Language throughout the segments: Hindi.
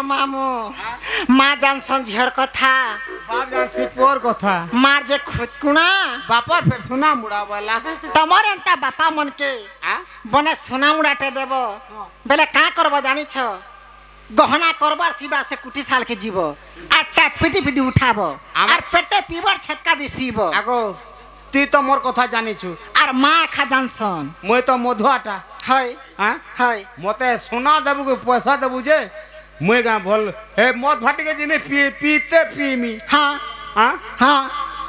मामू माँ जानसन झियर कथा बाप जानसी पोर कथा मार जे खुदकुणा बापर फिर सुना मुड़ा वाला तमर एंता बापा मन के बने सुना मुड़ाटे देव बेले का करब जानी छ गहना करबार सीधा से कुटी साल के जीव आटा पिटी पिटी उठाब और पेटे पीबर छटका दिसीब आगो ती तो मोर कथा जानी छु और माँ खा जानसन मुई तो मधुआटा है हां है मते सोना देबू के पैसा देबू जे मुई गा भल हे मद भाटी के जिने पीते पीमी हाँ हां हाँ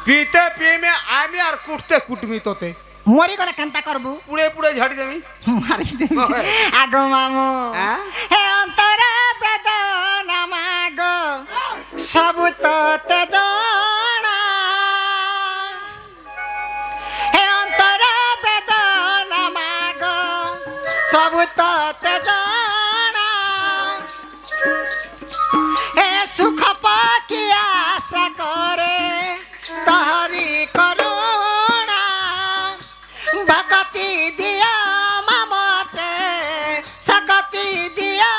पीते पीमे आमी और कुटते कुटमी तोते मोरी गले केनता करबू पुड़े पुड़े झाड़ी देमी मारी दे आगो मामू हे अंतर बेदना मागो सब तो ते जाना हे अंतर बेदना मागो सब तो ते जाना हे सुख पाकी आस्था करे तहरी करुणा भगति दिया ममते सकति दिया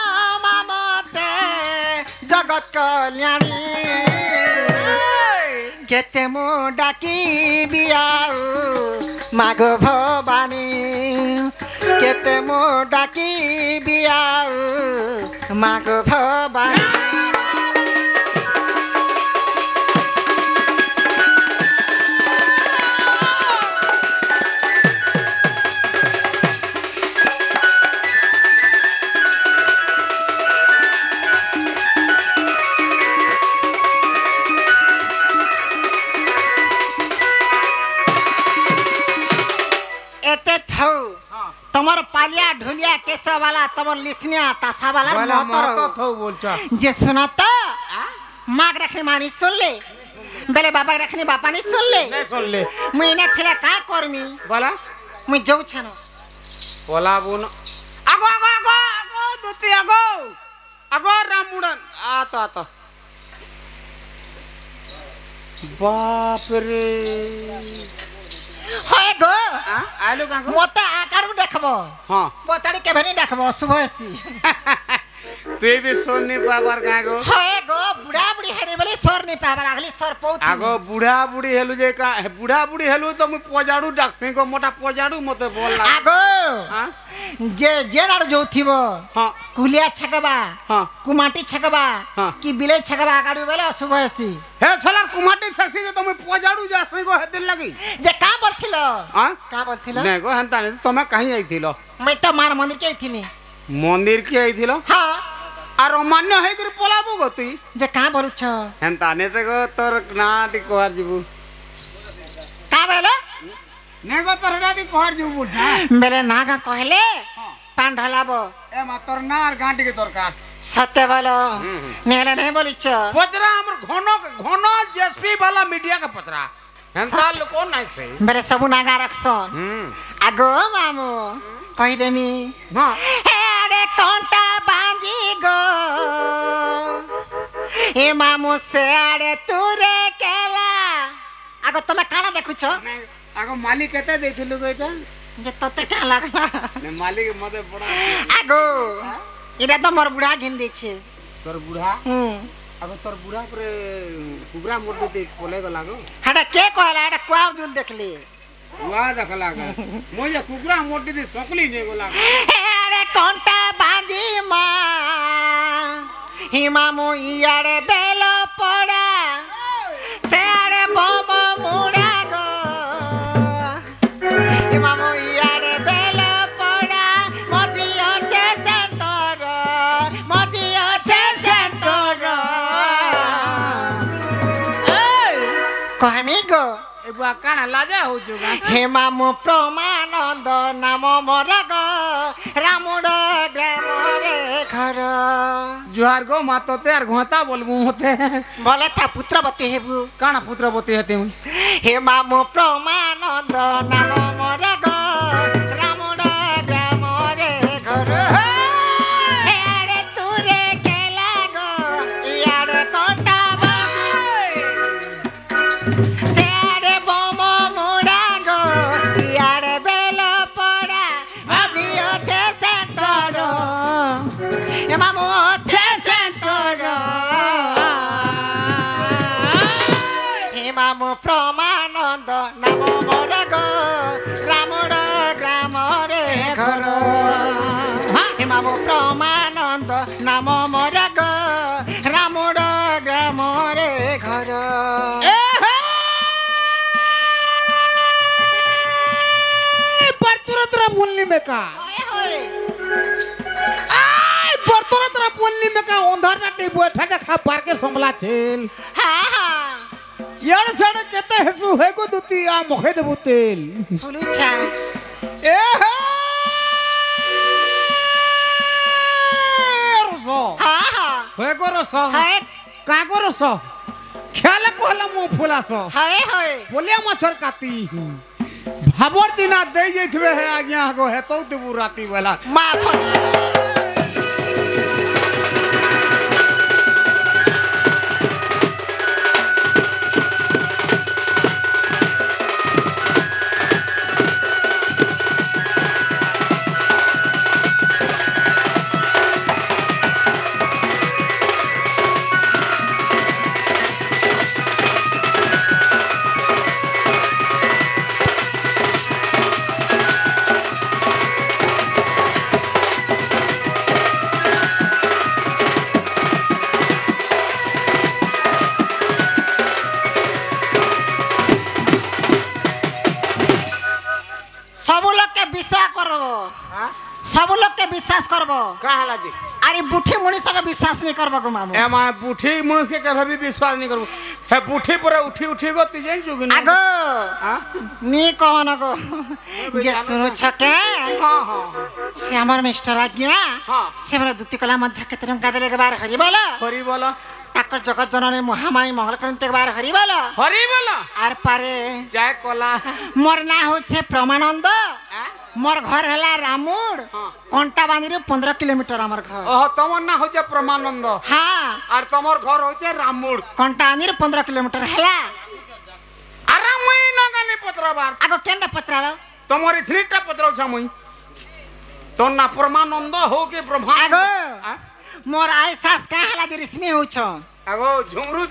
ममते जगत कल्याणी केते मो डाकी बियाऊ मागो भवानी केते मो डाकी बियाऊ मागो भवानी तमर पालिया ढोलिया केसा वाला तमर लिसनिया तासा वाला मोतो थो बोलचा जे सुनाता माग रखने मानी सुन ले बेले बाबा रखने बापा नहीं सुन ले नहीं सुन ले मुइने थिला का करमी बोला मुइ जाऊ छनो बोला बुन आगो आगो आगो आगो दुती आगो आगो रामुडन आता बाप रे होय गो आलू काको मोता आकारू देखबो हां पछाड़ी के भनी देखबो सुबह सी तू भी सोनी पावर काको होय गो बुढ़ा बुढ़ी हेनी बोली सोर नहीं पावर अगली सोर पौती आगो बुढ़ा बुढ़ी हेलु जे का बुढ़ा बुढ़ी हेलु तो मु पजाडू डाक्सी को मोटा पजाडू मते बोल ला आगो हां जे नाड़ जो थिबो हां कुलिया छकबा हां कुमाटी छकबा कि बिले छकबा आकारू बेले सुबह सी हे छला कुमाटी छसी तो मु पजाडू जासी को हेदिल लगी जे का बोलथिलो हां का बोलथिलो नै गो हंता नै तमे कहीं आइथिलो मैं तो मार मंदिर के आइथिनी मंदिर के आइथिलो हां आरो मान्य है कि पोलाबो गति जे का बोलु छ हंता ने से गो तोर नाटी कोहार जीबू का बेलो ने गो तोर नाटी कोहार जीबू बोलछा बेले नागा कहले पान ढलाबो ए मा तोर नार गांटी के दरकार सत्य बोलो नेले नहीं बोली छ पचरा हमर घनो जेएसपी वाला मीडिया का पचरा हंता लोको नहीं से बेले सबु नागा रखसन आगो मामू कहि देमी हां हे अरे कोंटा बांजी गो ए मामू से अरे तुरे केला आगो तमे काना देखु छ आगो मालिक केते देथिलु बेटा जे तते का लागला ने मालिक मते बड़ा आगो इरा तो मोर बुढ़ा घिन दै छे तोर बुढ़ा आगो तोर बुढ़ा पर कुबरा मोड़ दे पोले गो लागो हटा के कहला हटा क्वाव जुल देखली वा देखला गा मोया कुबरा मोड़ दे सकली ने गो लागो अरे कोंटा बांधी मा हिमा मु इयारे बेलो पड़ा से अरे बम मुड़ा गो हिमा मु इयारे बेलो पड़ा मजियो छे सेंटर मजियो छे सेंटर ए कहमी गो ए बुआ काना लाजा हो जोगा हेमा मु प्रमानंद नाम मोरग रामुड ग्राम रे घर जुहार गो मातोते आर घोता बोलबू मते बोले था पुत्रवती हेबु काना पुत्रवती हेते हेमा मु प्रमानंद नाम मोरग रामुड ग्राम रे घर हे रे तुरे केला गो यार कोंटा से रे बम मुड़ा गो यार बेल पड़ा अजियो छे सेंटर हेमा मु छे सेंटर हे मामो प्रमानंद नाम मोर ग रामुड ग्राम रे घर बर्तुरतरा बोलनी में का बर्तुरतरा बोलनी में का अंधार नाटी बैठा देखा पार के संभला छेल हाँ हाँ यार सड़क केते हेसु है को दुती आ मुखे देबु तेल फुलुछा ए हे रसो हाँ हाँ है को रसो हाय का को रसो ख्याल कहला मुंह फुलासो हाय हाय बोलिया मछर काती भाबर चिना दे जइथवे है आज्ञा को है तो देबु राती वाला माफ सब लोग के विश्वास करबो सब लोग के विश्वास करबो का हला जी अरे बुढ़ी मनुष्य के विश्वास नहीं करबो मामू ए मां बूढ़ी मनुष्य के कभी भी विश्वास नहीं करबो है बूढ़ी पर उठी उठी गो तिजे जुगिन आगो हां नी कहन गो जे सुनो छके हां हां से हमर मिस्टर आज्ञा हां से हमरा दुती कला मध्य के टंका देले के बार हरि बोला हरि बोला ताकर जगत जननी महामाई मंगल करते के बार हरि बोला आर पारे जय कोला मोर ना होछे प्रमानंद मोर घर हला रामुड कंटा बांधीरु 15 किलोमीटर हमर घर ओह तमर ना होचे प्रमानंद हां और तमर घर होचे रामुड कंटा बांधीरु 15 किलोमीटर हला अरे मुई ना गानी पत्र बार आगो केंडा पत्रालो तमर इथलीटा पत्र छ मुई तो ना प्रमानंद हो के ब्रह्मा आगो मोर आय सास का हला जे रिस्मी होछ आगो झुमरू